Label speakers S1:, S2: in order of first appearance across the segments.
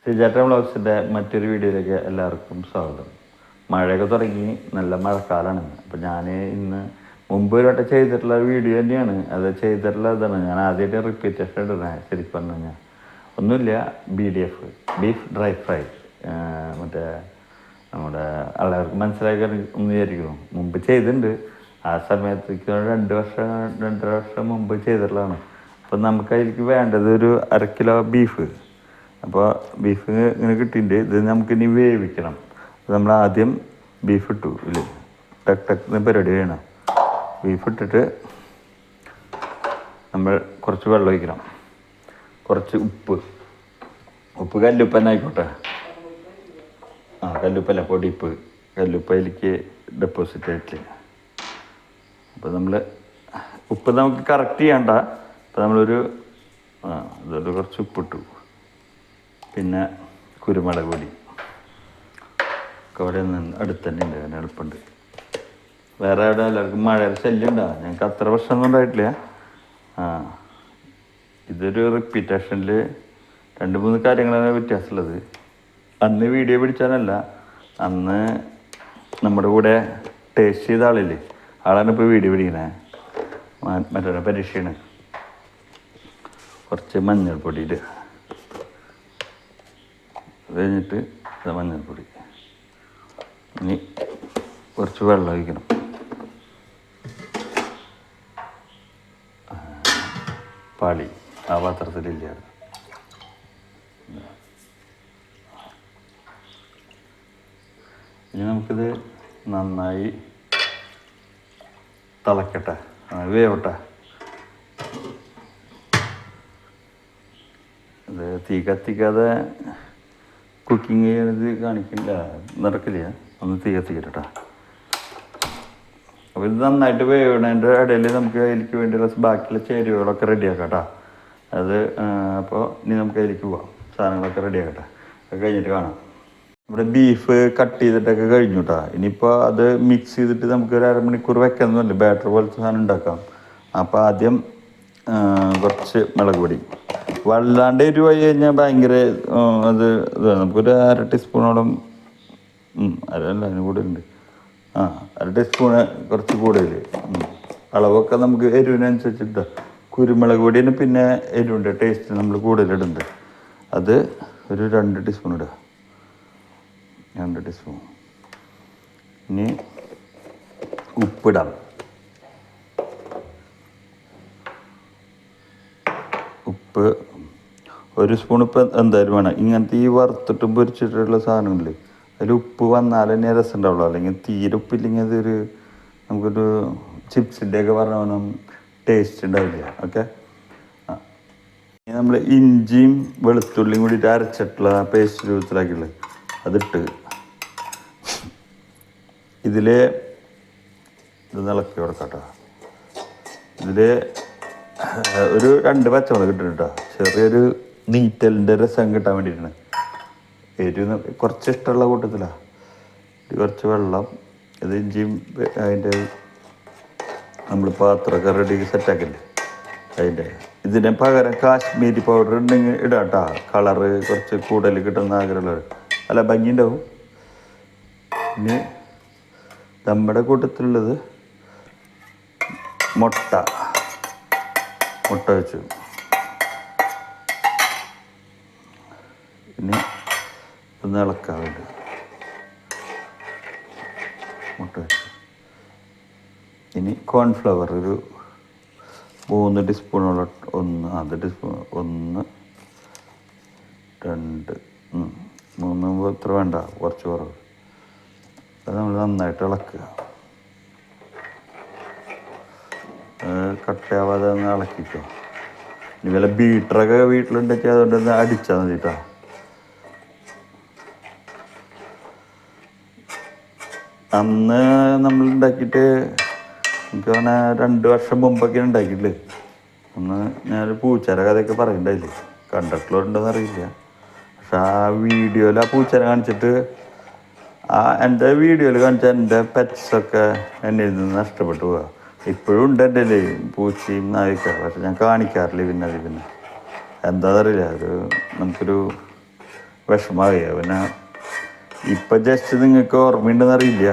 S1: സിജാറ്റ വ്ളോഗ്സിൻ്റെ മറ്റൊരു വീഡിയോയിലേക്ക് എല്ലാവർക്കും സ്വാഗതം. മഴയൊക്കെ തുടങ്ങി, നല്ല മഴക്കാലമാണ്. അപ്പോൾ ഞാൻ ഇന്ന് മുമ്പ് ഒരു വട്ടം ചെയ്തിട്ടുള്ള വീഡിയോ തന്നെയാണ്. അത് ചെയ്തിട്ടുള്ള ഇതാണ്. ഞാൻ ആദ്യമായിട്ട് റിപ്പീറ്റേഷൻ ഇടുന്നത്. ശരിക്കും പറഞ്ഞു കഴിഞ്ഞാൽ ഒന്നുമില്ല, BDF ബീഫ് ഡ്രൈ ഫ്രൈ. മറ്റേ നമ്മുടെ എല്ലാവർക്കും മനസ്സിലാക്കി ഒന്ന് വിചാരിക്കുന്നു. മുമ്പ് ചെയ്തിട്ടുണ്ട്. ആ സമയത്തേക്ക് 2 വർഷം മുമ്പ് ചെയ്തിട്ടുള്ളതാണ്. അപ്പോൾ നമുക്ക് അതിലേക്ക് വേണ്ടത് ഒരു 1/2 കിലോ ബീഫ്. അപ്പോൾ ബീഫ് ഇങ്ങനെ കിട്ടിയിട്ടുണ്ട്. ഇത് നമുക്കിനി വേവിക്കണം. നമ്മൾ ആദ്യം ബീഫ് ഇട്ടു, ഇല്ലേ, ടക്ക് പരിപാടി ചെയ്യണം. ബീഫ് ഇട്ടിട്ട് നമ്മൾ കുറച്ച് വെള്ളം ഒഴിക്കണം, കുറച്ച് ഉപ്പ് കല്ലുപ്പ് തന്നെ ആയിക്കോട്ടെ. കല്ലുപ്പല്ല, പൊടിയുപ്പ്. കല്ലുപ്പ് അതിലേക്ക് ഡെപ്പോസിറ്റ് ആയിട്ടില്ല. അപ്പോൾ നമ്മൾ ഉപ്പ് നമുക്ക് കറക്റ്റ് ചെയ്യണ്ട. അപ്പോൾ നമ്മളൊരു ഇതൊരു കുറച്ച് ഉപ്പിട്ടു. പിന്നെ കുരുമുളക് പൊടി അവിടെ നിന്ന് അടുത്ത് തന്നെ ഉണ്ട്, അങ്ങനെ എളുപ്പമുണ്ട്. വേറെ അവിടെ എല്ലാവർക്കും മഴയുടെ ശല്യം ഉണ്ടാകും. ഞങ്ങൾക്ക് അത്ര പ്രശ്നമൊന്നും ഉണ്ടായിട്ടില്ല. ഇതൊരു റിപ്പീറ്റേഷനിൽ 2-3 കാര്യങ്ങളാണ് വ്യത്യാസമുള്ളത്. അന്ന് വീഡിയോ പിടിച്ചാലല്ല, അന്ന് നമ്മുടെ കൂടെ ടേസ്റ്റ് ചെയ്ത ആളില്ലേ, ആളാണ് ഇപ്പോൾ വീഡിയോ പിടിക്കണേ. മറ്റൊരു പരീക്ഷയാണ്. കുറച്ച് മഞ്ഞൾപ്പൊടിയിൽ അത് കഴിഞ്ഞിട്ട് മഞ്ഞൾപ്പൊടി. ഇനി കുറച്ച് വെള്ളം ഒഴിക്കണം. പാളി ആ പാത്രത്തിലില്ല. ഇനി നമുക്കിത് നന്നായി തിളക്കട്ടെ, വേവട്ടെ. ഇത് തീ കത്തിക്കാതെ കുക്കിങ് ചെയ്യണത് കാണിക്കില്ല, നടക്കില്ല. ഒന്ന് തീ കത്തിക്കട്ടെ. അപ്പോൾ ഇത് നന്നായിട്ട് വേവണതിൻ്റെ ഇടയിൽ നമുക്ക് അതിലേക്ക് വേണ്ടിയുള്ള ബാക്കിയുള്ള ചേരുവകളൊക്കെ റെഡിയാക്കാം കേട്ടോ. അത് അപ്പോൾ ഇനി നമുക്ക് അതിലേക്ക് പോവാം. സാധനങ്ങളൊക്കെ റെഡിയാക്കട്ടെ. അത് കഴിഞ്ഞിട്ട് കാണാം. ഇവിടെ ബീഫ് കട്ട് ചെയ്തിട്ടൊക്കെ കഴിഞ്ഞു കേട്ടോ. ഇനിയിപ്പോൾ അത് മിക്സ് ചെയ്തിട്ട് നമുക്ക് ഒരു 1/2 മണിക്കൂർ വെക്കാമെന്നല്ല, ബാറ്റർ പോലത്തെ സാധനം ഉണ്ടാക്കാം. അപ്പോൾ ആദ്യം കുറച്ച് മുളക് പൊടി. വല്ലാണ്ട് എരിവായി കഴിഞ്ഞാൽ ഭയങ്കര അത് നമുക്കൊരു 1/2 ടീസ്പൂണോളം, അല്ല അതിന് കൂടുതലുണ്ട്. 1/2 ടീസ്പൂണ് കുറച്ച് കൂടുതൽ. അളവൊക്കെ നമുക്ക് എരിവിനനുസരിച്ചിട്ട്. കുരുമുളക് പൊടിന് പിന്നെ എരിവിൻ്റെ ടേസ്റ്റ് നമ്മൾ കൂടുതലിടുന്നുണ്ട്. അത് ഒരു 2 ടീസ്പൂൺ ഇടുക. 2 ടീസ്പൂൺ. ഇനി ഉപ്പിടാം. ഉപ്പ് 1 സ്പൂൺ ഇപ്പം എന്തായാലും വേണം. ഇങ്ങനത്തെ ഈ വറുത്തിട്ടും പൊരിച്ചിട്ടുള്ള സാധനങ്ങളില്ലേ, അതിൽ ഉപ്പ് വന്നാൽ തന്നെ രസം ഉണ്ടാവുള്ളൂ. അല്ലെങ്കിൽ തീരെ ഉപ്പില്ലെങ്കിൽ അതൊരു നമുക്കൊരു ചിപ്സിൻ്റെയൊക്കെ പറഞ്ഞ ടേസ്റ്റ് ഉണ്ടാവില്ല. ഓക്കെ. നമ്മൾ ഇഞ്ചിയും വെളുത്തുള്ളിയും കൂടിയിട്ട് അരച്ചിട്ടുള്ള പേസ്റ്റ് രൂപത്തിലാക്കിയുള്ളത് അതിട്ട് ഇതിൽ ഇത് ഇളക്കി കൊടുക്കാം. ഇതിൽ ഒരു 2 പച്ചമുളക് ഇട്ടിട്ടാ, ചെറിയൊരു നീറ്റലിൻ്റെ രസം കിട്ടാൻ വേണ്ടിയിട്ടാണ്. എരിവ് കുറച്ച് ഇഷ്ടമുള്ള കൂട്ടത്തിലാണ്. കുറച്ച് വെള്ളം, ഇത് ഇഞ്ചിയും അതിൻ്റെ നമ്മൾ പാത്രമൊക്കെ റെഡി സെറ്റാക്കില്ലേ അതിൻ്റെ. ഇതിന് പകരം കാശ്മീരി പൗഡർ ഉണ്ടെങ്കിൽ ഇടാം കേട്ടോ. കളറ് കുറച്ച് കൂടുതൽ കിട്ടുന്ന ആഗ്രഹമുള്ളത്, അല്ല ഭംഗി ഉണ്ടാവും. ഇനി നമ്മുടെ കൂട്ടത്തിലുള്ളത് മുട്ട വെച്ചു. ഇനി ഒന്ന് ഇളക്കാൻ വേണ്ടി മുട്ട വെച്ചു. ഇനി കോൺഫ്ലവർ ഒരു 3 ടീസ്പൂണോളം, 1 ടീസ്പൂൺ, 1, 2, 3 അത്ര വേണ്ട, കുറച്ച് കുറവ്. അത് നമ്മൾ നന്നായിട്ട് ഇളക്കുക. കട്ടയാവാതെ ഒന്ന് ഇളക്കിക്കോ. ഇനി വല്ല ബീറ്ററൊക്കെ വീട്ടിലുണ്ടെങ്കിൽ അതുകൊണ്ടൊന്ന് അടിച്ചാൽ മതി കേട്ടോ. അന്ന് നമ്മൾ ഉണ്ടാക്കിയിട്ട് എനിക്ക് പറഞ്ഞാൽ 2 വർഷം മുമ്പൊക്കെ ഉണ്ടാക്കിയിട്ടില്ലേ. അന്ന് ഞാനൊരു പൂച്ചേര കഥയൊക്കെ പറയുന്നുണ്ടായില്ലേ, കണ്ടിട്ടുള്ളവരുണ്ടെന്ന് അറിയില്ല. പക്ഷെ ആ വീഡിയോയിൽ ആ പൂച്ചേനെ കാണിച്ചിട്ട് എൻ്റെ വീഡിയോയിൽ കാണിച്ച എൻ്റെ പെറ്റ്സൊക്കെ എന്നിൽ നിന്ന് നഷ്ടപ്പെട്ടു പോവുക. ഇപ്പോഴും ഉണ്ട് എൻ്റെ പൂച്ചയും നായൊക്കെ. പക്ഷെ ഞാൻ കാണിക്കാറില്ല. പിന്നെ എന്താണെന്നറിയില്ല, നമുക്കൊരു വിഷമമായി. പിന്നെ ഇപ്പം ജസ്റ്റ് നിങ്ങൾക്ക് ഓർമ്മയുണ്ടെന്ന് അറിയില്ല,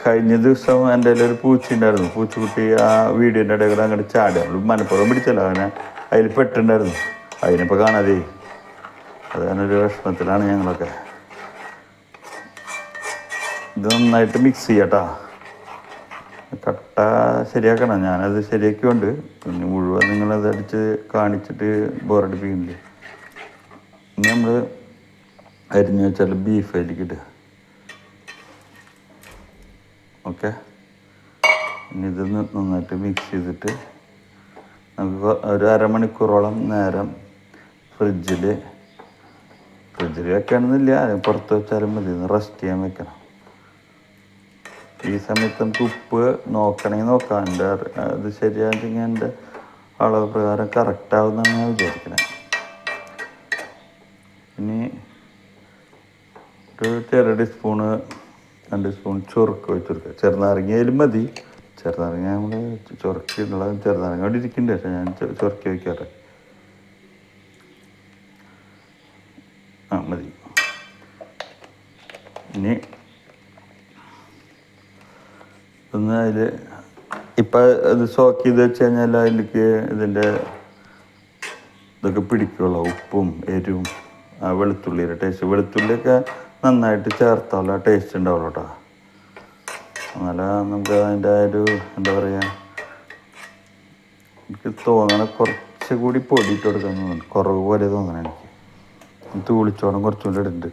S1: കഴിഞ്ഞ ദിവസം എൻ്റെ കയ്യിൽ ഒരു പൂച്ച ഉണ്ടായിരുന്നു. പൂച്ചക്കുട്ടി ആ വീഡിയോൻ്റെ ഇടയിൽ അങ്ങോട്ട് ചാടി, നമ്മൾ മനപ്പുറം പിടിച്ചല്ലോ, അവനെ അതിൽ പെട്ടിട്ടുണ്ടായിരുന്നു. അതിനിപ്പോൾ കാണാതെ, അത് കാരണൊരു വിഷമത്തിലാണ് ഞങ്ങളൊക്കെ. ഇത് നന്നായിട്ട് മിക്സ് ചെയ്യട്ടാ, കട്ട ശരിയാക്കണം. ഞാനത് ശരിയാക്കിക്കൊണ്ട് പിന്നെ മുഴുവൻ നിങ്ങളത് അടിച്ച് കാണിച്ചിട്ട് ബോറടിപ്പിക്കുന്നില്ലേ. ഇനി നമ്മൾ അരിഞ്ഞ് വെച്ചാൽ ബീഫ് അതിലേക്ക് ഇടുക. ഓക്കെ, ഇനി ഇത് നന്നായിട്ട് മിക്സ് ചെയ്തിട്ട് നമുക്ക് ഒരു അരമണിക്കൂറോളം നേരം ഫ്രിഡ്ജിൽ വെക്കണമെന്നില്ല, പുറത്ത് വെച്ചാലും മതി, റെസ്റ്റ് ചെയ്യാൻ വെക്കണം. ഈ സമയത്ത് നമുക്ക് ഉപ്പ് നോക്കണമെങ്കിൽ നോക്കാം. എൻ്റെ അത് ശരിയാണെങ്കിൽ എൻ്റെ അളവ് പ്രകാരം കറക്റ്റാവുമെന്നാണ് ഞാൻ വിചാരിക്കുന്നത്. ഇനി ഒരു ചെറിയ സ്പൂണ് 2 സ്പൂൺ ചൊറുക്ക് വെച്ചെടുക്കുക. ചെറുനാരങ്ങയിലും മതി. ചെറുനാരങ്ങ നമ്മൾ ചൊറുക്കിയുള്ള ചെറുനാരങ്ങ അവിടെ ഇരിക്കുന്നുണ്ട്, പക്ഷേ ഞാൻ ചൊറുക്കി വയ്ക്കാറ്. മതി. ഇനി ഒന്ന് അതിൽ ഇപ്പം ഇത് സോക്ക് ചെയ്ത് വെച്ച് കഴിഞ്ഞാൽ അതിലേക്ക് ഇതിൻ്റെ ഇതൊക്കെ പിടിക്കുള്ളൂ, ഉപ്പും എരിവും ആ വെളുത്തുള്ളിയുടെ ടേസ്റ്റ്. വെളുത്തുള്ളിയൊക്കെ നന്നായിട്ട് ചേർത്താലുള്ള ടേസ്റ്റ് ഉണ്ടാവുള്ളൂ കേട്ടോ. എന്നാലും നമുക്ക് അതിൻ്റെ ഒരു എന്താ പറയുക, എനിക്ക് തോന്നണ കുറച്ചുകൂടി പൊടിയിട്ട് കൊടുക്കാൻ തോന്നുന്നു, കുറവ് പോലെ തോന്നണം എനിക്ക്. തൂളിച്ചോളം കുറച്ചുകൂടി ഇടുന്നുണ്ട്.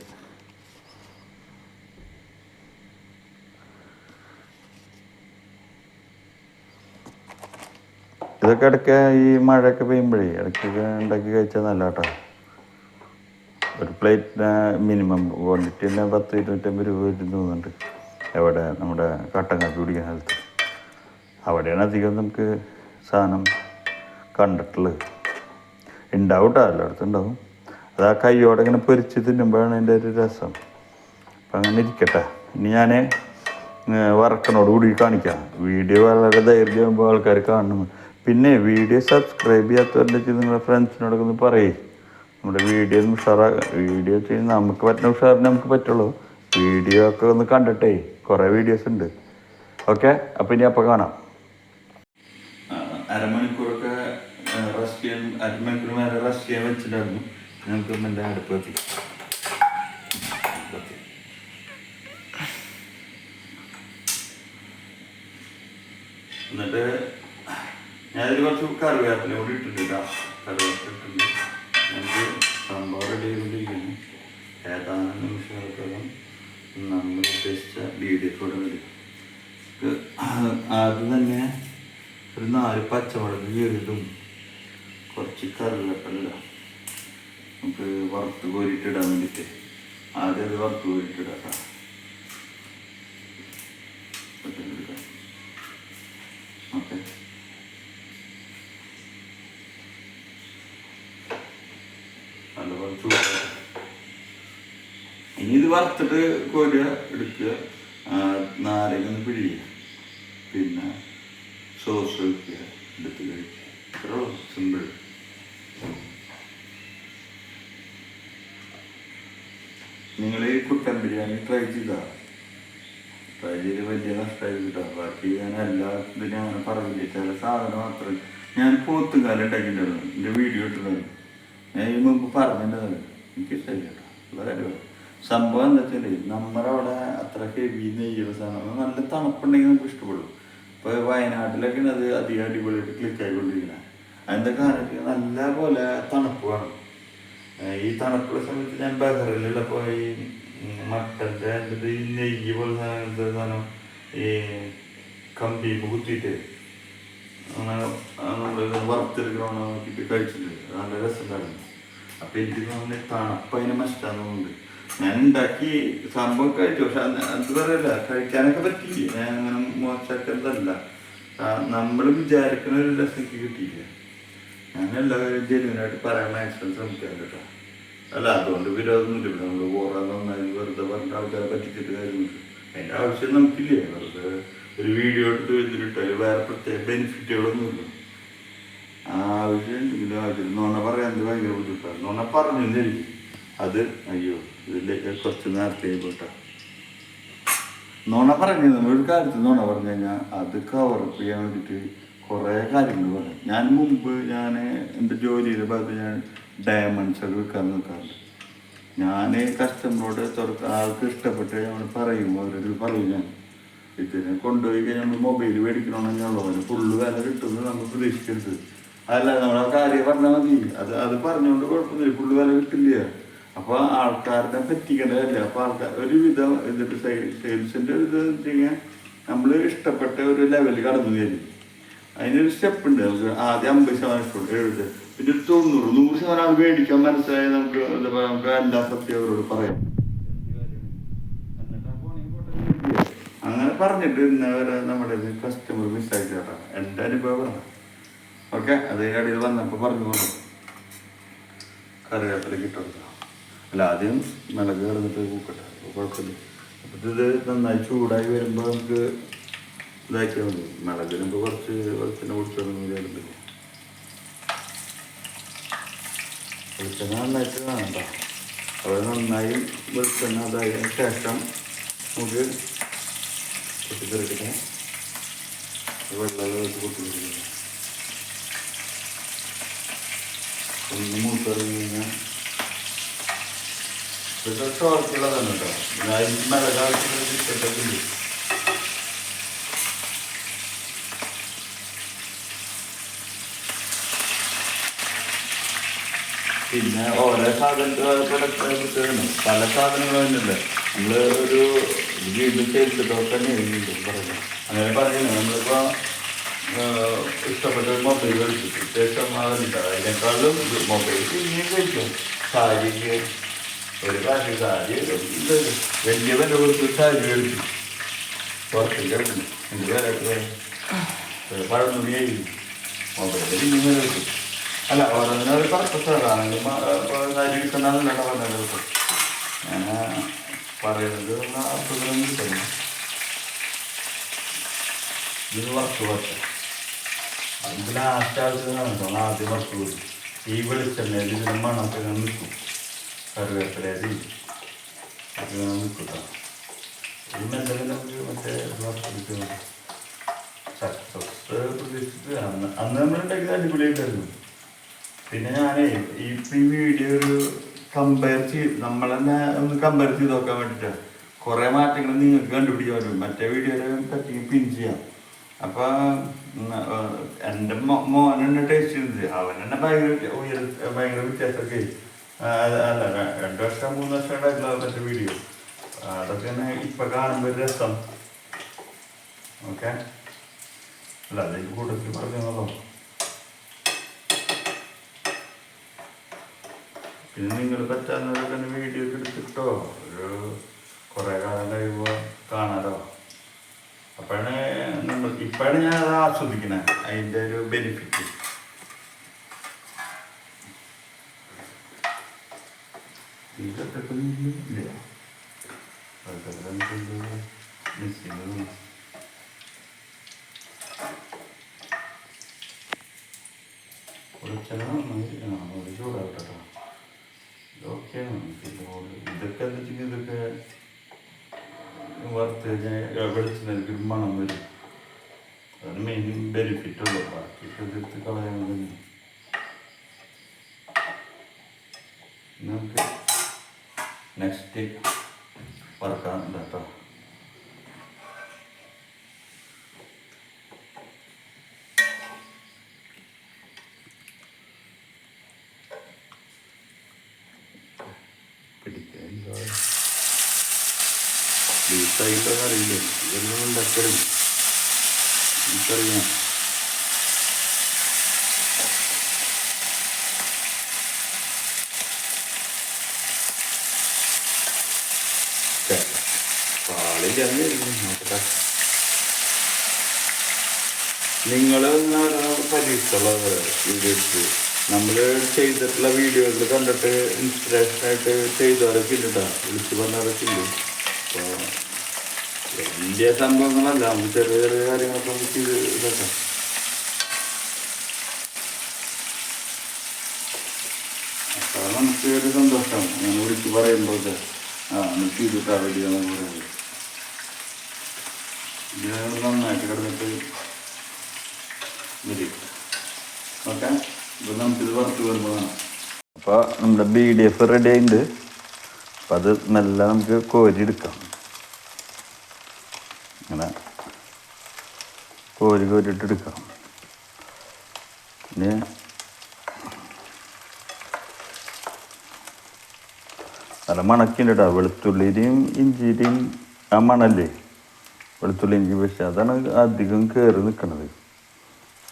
S1: ഇതൊക്കെ ഇടയ്ക്ക് ഈ മഴയൊക്കെ പെയ്യുമ്പോഴേ ഇടയ്ക്കൊക്കെ ഉണ്ടാക്കി കഴിച്ചാൽ നല്ല കേട്ടോ. ഒരു പ്ലേറ്റിന് മിനിമം ക്വാണ്ടിറ്റി തന്നെ 10-250 രൂപ വരും തോന്നുന്നുണ്ട്. എവിടെ നമ്മുടെ കട്ടൻ കാപ്പി കുടിക്കുന്ന സ്ഥലത്ത്, അവിടെയാണ് അധികം നമുക്ക് സാധനം കണ്ടിട്ടുള്ളത്. ഉണ്ടാവും കേട്ടോ, എല്ലായിടത്തും ഉണ്ടാവും. അത് ആ കൈയോടെ ഇങ്ങനെ പൊരിച്ച് തിന്നുമ്പോഴാണ് അതിൻ്റെ ഒരു രസം. അപ്പം അങ്ങനെ ഇരിക്കട്ടെ. ഇനി ഞാൻ വറക്കണോടുകൂടി കാണിക്കാം. വീഡിയോ വളരെ ധൈര്യമാകുമ്പോൾ ആൾക്കാർ കാണണം. പിന്നെ വീഡിയോ സബ്സ്ക്രൈബ് ചെയ്യാത്തവരുടെ നിങ്ങളുടെ ഫ്രണ്ട്സിനോടൊക്കെ ഒന്ന് പറയേ, നമ്മുടെ വീഡിയോ ഒന്ന് വീഡിയോ ചെയ്ത് നമുക്ക് പറ്റുന്ന ഉഷാറിന് നമുക്ക് പറ്റുള്ളൂ. വീഡിയോ ഒക്കെ ഒന്ന് കണ്ടിട്ടേ, കുറേ വീഡിയോസ് ഉണ്ട്. ഓക്കെ, അപ്പം ഇനി അപ്പം കാണാം. അരമണിക്കൂറൊക്കെ റെസ്റ്റ് ചെയ്യാൻ, അരമണിക്കൂർ നേരെ റെസ്റ്റ് ചെയ്യാൻ വെച്ചിട്ടായിരുന്നു. നമുക്കൊന്ന് എൻ്റെ അടുപ്പ് എത്തി. എന്നിട്ട് ഞാനതിൽ കുറച്ച് കറിവേപ്പില കൂടി ഇട്ടിട്ടുണ്ട്. കറിവേപ്പില ഇട്ടിട്ടുണ്ട്. നമുക്ക് സംഭവം റെഡി ചെയ്തുകൊണ്ടിരിക്കുന്നു. ഏതാനും നിമിഷങ്ങൾക്കകം നമ്മൾ ഉദ്ദേശിച്ച DDF കൂടെ വരും. ആദ്യം തന്നെ ഒരു 4 പച്ചമുളക് കീറിയതും കുറച്ച് കറിവേപ്പില നമുക്ക് വറുത്ത് കോരിയിട്ടിടാൻ വേണ്ടിയിട്ട് ആദ്യം അത് വറുത്ത് കോരിയിട്ടിടാം. ഓക്കെ, നല്ലപോലെ ചൂടാക്കുക. ഇനി ഇത് വറുത്തിട്ട് കോരുക, എടുക്കുക, നാരങ്ങ ഒന്ന് പിഴിയുക, പിന്നെ സോസ് ഒഴിക്കുക, എടുത്ത് കഴിക്കുക. ഇത്രേ ഉള്ളൂ, സിമ്പിൾ. നിങ്ങൾ ഈ കുട്ടൻ ബിരിയാണി ട്രൈ ചെയ്ത് വലിയ നഷ്ടമായി കിട്ടാം. ബാക്കി ഞാൻ എല്ലാ ഇതിനും അങ്ങനെ പറഞ്ഞില്ല. ചില സാധനം മാത്രം ഞാൻ പോത്തുകാലം ഉണ്ടാക്കിയിട്ടുണ്ടായിരുന്നു, എൻ്റെ വീഡിയോ ഇട്ടിട്ടുണ്ടായിരുന്നു. ഞാൻ ഈ മുമ്പ് പറഞ്ഞിട്ടുണ്ടായിരുന്നു, എനിക്ക് ഇഷ്ടമില്ല കേട്ടോ, ഉള്ള കാര്യമാണ്. സംഭവം എന്താ വെച്ചാൽ നമ്മുടെ അവിടെ അത്ര ഹെവി നെയ്യുള്ള സാധനം, നല്ല തണുപ്പുണ്ടെങ്കിൽ നമുക്ക് ഇഷ്ടപ്പെടും. ഇപ്പോൾ വയനാട്ടിലൊക്കെ അത് അധികം അടിപൊളിയായിട്ട് ക്ലിക്കായിക്കൊണ്ടിരിക്കുന്നത്. അതിൻ്റെ കാരണം നല്ല പോലെ തണുപ്പ് വേണം. ഈ തണുപ്പുള്ള സമയത്ത് ഞാൻ ബഹറിലുള്ളപ്പോൾ ഈ മട്ടൻ്റെ എൻ്റെ ഈ നെയ്യ് പോലെ സാധനം ഈ കമ്പീപ്പ് കുത്തിയിട്ട് അങ്ങനെ നമ്മൾ വറുത്തെടുക്കണ നോക്കിയിട്ട് കഴിച്ചിട്ടുണ്ട്. നല്ല രസമുണ്ടായിരുന്നു. അപ്പം എനിക്ക് തോന്നുന്നു തണുപ്പ് അതിന് മസ്റ്റാകുന്നുണ്ട്. ഞാൻ ഉണ്ടാക്കി സംഭവം കഴിച്ചു, പക്ഷെ അത് പറയല്ല, കഴിക്കാനൊക്കെ പറ്റിയില്ല. ഞാൻ അങ്ങനെ മോശമാക്കുന്നതല്ല, നമ്മൾ വിചാരിക്കുന്ന ഒരു രസം കിട്ടിയില്ല. ഞാൻ എല്ലാവരും ജെന്യൂനായിട്ട് പറയാൻ മാക്സിമം ശ്രമിക്കാൻ കേട്ടോ. അല്ല, അതുകൊണ്ട് വിരോധമൊന്നുമില്ല. നമ്മൾ ഓറാൻ നന്നായി വെറുതെ പറഞ്ഞ ആൾക്കാരെ പറ്റിച്ചിട്ട് കാര്യമൊന്നുമില്ല. അതിൻ്റെ ആവശ്യം നമുക്കില്ലേ. വെറുതെ ഒരു വീഡിയോ എടുത്ത് വെച്ചിട്ട് വേറെ പ്രത്യേക ബെനിഫിറ്റുകളൊന്നുമില്ല. ആവശ്യം ഉണ്ടെങ്കിലും ആവശ്യം നുണ പറയാൻ ഭയങ്കര ബുദ്ധിമുട്ടാണ്. നുണ പറഞ്ഞിരിക്കും, അത് അയ്യോ ഇതിലേക്ക് കുറച്ച് നേരത്തെ പോയിട്ടാ നുണ പറഞ്ഞു നമ്മളൊരു കാര്യത്തിൽ നുണ പറഞ്ഞു കഴിഞ്ഞാൽ അത് കവറപ്പ് ചെയ്യാൻ വേണ്ടിയിട്ട് കുറേ കാര്യങ്ങൾ പറഞ്ഞു. ഞാൻ മുമ്പ് എൻ്റെ ജോലിയുടെ ഭാഗത്ത് ഞാൻ ഡയമണ്ട്സ് ഒക്കെ വിൽക്കാൻ നിൽക്കാറുണ്ട്. ഞാൻ കസ്റ്റമറോട് ആൾക്ക് ഇഷ്ടപ്പെട്ട് നമ്മൾ പറയും, അവരൊരു പറയും ഞാൻ ഇതിനെ കൊണ്ടുപോയി കഴിഞ്ഞാൽ നമ്മൾ മൊബൈൽ മേടിക്കണമെന്നുള്ളവന് ഫുള്ള് വില കിട്ടുന്നത് നമ്മൾ പ്രതീക്ഷിക്കരുത്. അല്ല നമ്മൾ ആ കാര്യം പറഞ്ഞാൽ മതി, അത് പറഞ്ഞുകൊണ്ട് കുഴപ്പമൊന്നുമില്ല, ഫുള്ള് വില കിട്ടില്ല. അപ്പോൾ ആൾക്കാരെ പറ്റിക്കേണ്ടതല്ല. അപ്പോൾ ആൾക്കാർ ഒരുവിധം ഇതിൻ്റെ സെയിൽസിൻ്റെ ഇത് വെച്ച് കഴിഞ്ഞാൽ നമ്മൾ ഇഷ്ടപ്പെട്ട ഒരു ലെവലിൽ കടന്നു കയറി. അതിനൊരു സ്റ്റെപ്പ് ഉണ്ട്. നമുക്ക് ആദ്യം 50% ഇഷ്ടപ്പെട്ടു, 70, പിന്നെ ഒരു 90-100% അത് മേടിക്കാൻ മനസ്സിലായി നമുക്ക് നമുക്ക് എല്ലാ സത്യം അവരോട് പറയാം. അങ്ങനെ പറഞ്ഞിട്ട് ഇന്നവരെ നമ്മുടെ കസ്റ്റമർ മിസ്സാക്കി കേട്ടോ, എൻ്റെ അനുഭവം. ഓക്കെ, അതിനിടയിൽ വന്നപ്പോൾ പറഞ്ഞു കറിവേപ്പില കിട്ടുക. അല്ല ആദ്യം മിളക് കിടന്നിട്ട് കൂക്കട്ടെ, കുഴപ്പമില്ല. അപ്പം ഇത് നന്നായി ചൂടായി വരുമ്പോൾ നമുക്ക് ഇതാക്കിയാൽ മതി. മിളകിനുമ്പോൾ കുറച്ച് വെളിച്ചെണ്ണ കുടിച്ചൊന്നും ചേരുന്നില്ല. വെളിച്ചെണ്ണ നന്നായിട്ട് വേണ്ട. അത് നന്നായി വെളിച്ചെണ്ണ അതായതിനു ശേഷം നമുക്ക് പൊട്ടിത്തെറിക്കട്ടെ. വെള്ളം വെച്ച് പൊട്ടിത്തെറിക്കുക. ഒന്ന് മൂത്തിറങ്ങി കഴിഞ്ഞാൽ ഇതൊക്കെ ഷോർക്കുള്ളതാണ് കേട്ടോ. മിളകാവശ്യത്തില്ല. പിന്നെ ഓരോ സാധനത്തിന് പല സാധനങ്ങളും തന്നെയുണ്ട്. നമ്മൾ ഒരു വീണ്ടും ചെയ്തിട്ടൊക്കെ തന്നെയാണ് പറയുന്നത്. അങ്ങനെ പറയുന്നത് നമ്മളിപ്പോൾ ഇഷ്ടപ്പെട്ട മൊബൈൽ കഴിച്ചിട്ട് ശേഷം അതുണ്ട്. അതിനേക്കാളും മൊബൈൽ പിന്നെയും കഴിക്കും. സാരിക്ക് ഒരു കാര്യം സാരി വലിയ വില കൊടുത്ത് സാരി കഴിച്ചു പുറത്തേക്ക് കഴിക്കും. എന്ത് വില പഴമൊന്നും മൊബൈൽ പിന്നെയും വില കഴിക്കും. അല്ല ഓരോന്നിനും ഒരു പർപ്പസാണെങ്കിൽ സാരി കിട്ടുന്നതല്ല പറഞ്ഞത്. ഞാൻ പറയുന്നത് അർത്ഥത്തിലൊന്നും കിട്ടുന്നു. ഇത് വറുത്ത് അതിന് ലാസ്റ്റ് ആവശ്യത്തിനാണ് ആദ്യം വറുത്ത് പോയി. ഈ വെളിച്ചെണ്ണയിൽ ഇതിന് മണമൊക്കെ നിൽക്കും. കറിവേപ്പിലരി ഒക്കെ നിൽക്കട്ടോ. ഈ മെല്ലെ നമുക്ക് മറ്റേ വറുത്ത് സക്സസ് പ്രതീക്ഷിച്ച് അന്ന് നമ്മളുണ്ടെങ്കിൽ അടിപൊളിയായിട്ടായിരുന്നു. പിന്നെ ഞാനേ ഈ വീഡിയോ ഒരു നമ്മളെന്നെ ഒന്ന് കമ്പയർ ചെയ്ത് നോക്കാൻ വേണ്ടിയിട്ടാണ്. കുറേ മാറ്റങ്ങൾ നിങ്ങൾക്ക് കണ്ടുപിടിക്കാൻ പറ്റും. മറ്റേ വീഡിയോയിൽ പറ്റി പിൻ ചെയ്യാം. അപ്പോൾ എൻ്റെ മോനെന്നെ ടേസ്റ്റ് ചെയ്തത് അവൻ തന്നെ ഭയങ്കര വ്യത്യാസമൊക്കെ. അല്ല 2 വർഷം 3 വർഷം ഉണ്ടായിട്ടുള്ള മറ്റേ വീഡിയോ അതൊക്കെ തന്നെ ഇപ്പം കാണുമ്പോൾ ഒരു രസം. ഓക്കെ, അല്ല അതെനിക്ക് കൂട്ടത്തിൽ പറഞ്ഞോ. പിന്നെ നിങ്ങൾ പറ്റാവുന്നതൊക്കെ വീഡിയോ ഒക്കെ എടുത്തിട്ടോ ഒരു കുറേ കാലം കഴിയുമ്പോൾ കാണാലോ. ഇപ്പോഴാണ് ഞാൻ അത് ആസ്വദിക്കുന്നത്, അതിൻ്റെ ഒരു ബെനിഫിറ്റ്. ഇതൊക്കെ ഇല്ല അതൊക്കെ മിസ്സിങ്. ഒരു ചൂടാവട്ടോ. ഇതൊക്കെയാണ് ഇതൊക്കെ എന്താ വെച്ചെങ്കിൽ ഇതൊക്കെ വറുത്ത് കഴിഞ്ഞാൽ വെളിച്ചെണ്ണയ്ക്ക് ഒരു മണം വരും. അതാണ് മെയിൻ ബെനിഫിറ്റ് ഉള്ളൂ. ബാക്കിയൊക്കെ എടുത്ത് കളയാൻ തന്നെ. നമുക്ക് നെക്സ്റ്റ് വറുക്കാനുണ്ട് കേട്ടോ. ലൂസായിട്ടൊന്നും അറിയില്ല. ഇതൊന്നും ഉണ്ടാക്കലും എനിക്കറിയാം. നോക്കട്ടെ. നിങ്ങൾ പരീക്ഷയുള്ള വീഡിയോസ് നമ്മൾ ചെയ്തിട്ടുള്ള വീഡിയോകൾ കണ്ടിട്ട് ഇൻസ്പിറേഷനായിട്ട് ചെയ്തവരൊക്കെ ഇല്ല കേട്ടോ. വിളിച്ച് പറഞ്ഞവരൊക്കെ ഇല്ല. അപ്പോൾ വലിയ സംഭവങ്ങളല്ല, നമുക്ക് ചെറിയ ചെറിയ കാര്യങ്ങളൊക്കെ നമുക്ക് ഇത് ഇതൊക്കെ. അപ്പോൾ നമുക്ക് ഒരു സന്തോഷം ഞാൻ വിളിച്ച് പറയുമ്പോൾ നമുക്ക് ചെയ്തിട്ടാ റെഡിയാണെന്ന് പറയുന്നത്. ഇത് നന്നായിട്ട് കിടന്നിട്ട് വരും. ഓക്കെ, ഇപ്പോൾ നമുക്കിത് വറുത്ത് വരുമ്പോഴാണ്. അപ്പോൾ നമ്മുടെ BDF റെഡി ആയിട്ടുണ്ട്. അപ്പം അത് മെല്ലെ നമുക്ക് കോരിയെടുക്കാം. ഇങ്ങനെ കോരിട്ടെടുക്കാം. ഇനി നല്ല മണക്കുണ്ട് കേട്ടോ. വെളുത്തുള്ളിയുടെയും ഇഞ്ചിയുടെയും ആ മണല്ലേ, വെളുത്തുള്ളി ഇഞ്ചി. പക്ഷേ അതാണ് അധികം കയറി നിൽക്കുന്നത്.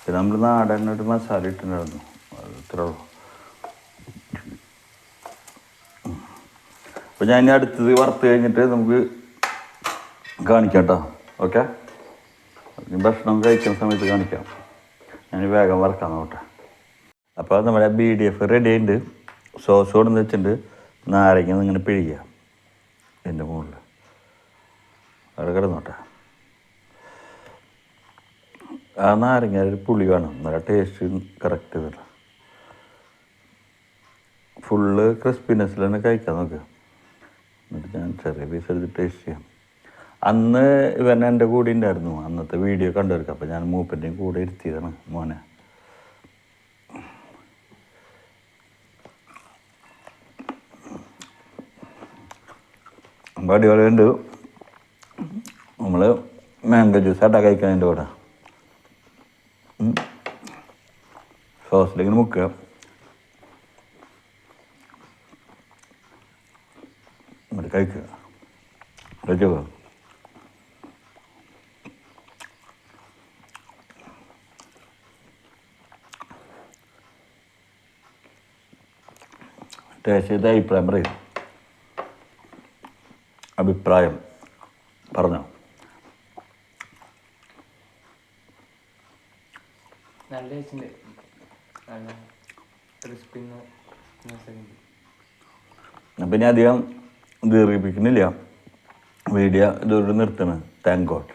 S1: പിന്നെ നമ്മൾ നാടൻ ഒരു മസാല ഇട്ടിട്ടുണ്ടായിരുന്നു, അത് ഇത്രേ ഉള്ളൂ. അപ്പോൾ ഞാൻ ഇനി അടുത്തത് വറുത്ത് കഴിഞ്ഞിട്ട് നമുക്ക് കാണിക്കാം കേട്ടോ. ഓക്കെ, ഭക്ഷണം കഴിക്കുന്ന സമയത്ത് കാണിക്കാം. ഞാൻ വേഗം വറുക്കാൻ നോട്ടെ. അപ്പോൾ നമ്മുടെ BDF റെഡി ആയിട്ടുണ്ട്. സോസ് കൊണ്ടെന്ന് വെച്ചിട്ടുണ്ട്. നാരങ്ങ ഇങ്ങനെ പിഴിയുക ഇതിൻ്റെ മുകളിൽ. അവിടെ കിടന്നോട്ടെ. ആ നാരങ്ങ ഒരു പുളി വേണം, നല്ല ടേസ്റ്റ് കറക്റ്റ് വരും. ഫുള്ള് ക്രിസ്പിനെസ്സിൽ തന്നെ കഴിക്കാൻ നോക്കുക. എന്നിട്ട് ഞാൻ ചെറിയ പീസ് എടുത്ത് ടേസ്റ്റ് ചെയ്യാം. അന്ന് ഇവൻ എൻ്റെ കൂടെ ഉണ്ടായിരുന്നു, അന്നത്തെ വീഡിയോ കണ്ടുവെടുക്കാം. അപ്പോൾ ഞാൻ മൂപ്പൻ്റെയും കൂടെ ഇരുത്തിയതാണ് മോനെ. അപ്പോൾ അടിപൊളിയുണ്ട്. നമ്മൾ മാംഗോ ജ്യൂസായിട്ടാണ് കഴിക്കാൻ എൻ്റെ കൂടെ. സോസിലിങ്ങനെ മുക്കുക. എന്നിട്ട് കഴിക്കുക. കഴിച്ചോ. ടേസ്റ്റ് ചെയ്ത അഭിപ്രായം പറയും. അഭിപ്രായം പറഞ്ഞോ.
S2: നല്ല ടേസ്റ്റ്, നല്ല ക്രിസ്പിന്ന്.
S1: അപ്പം ഇനി അധികം ദീർഘിപ്പിക്കുന്നില്ല, വീഡിയോ ഇതോട് നിർത്തണം. Thank God.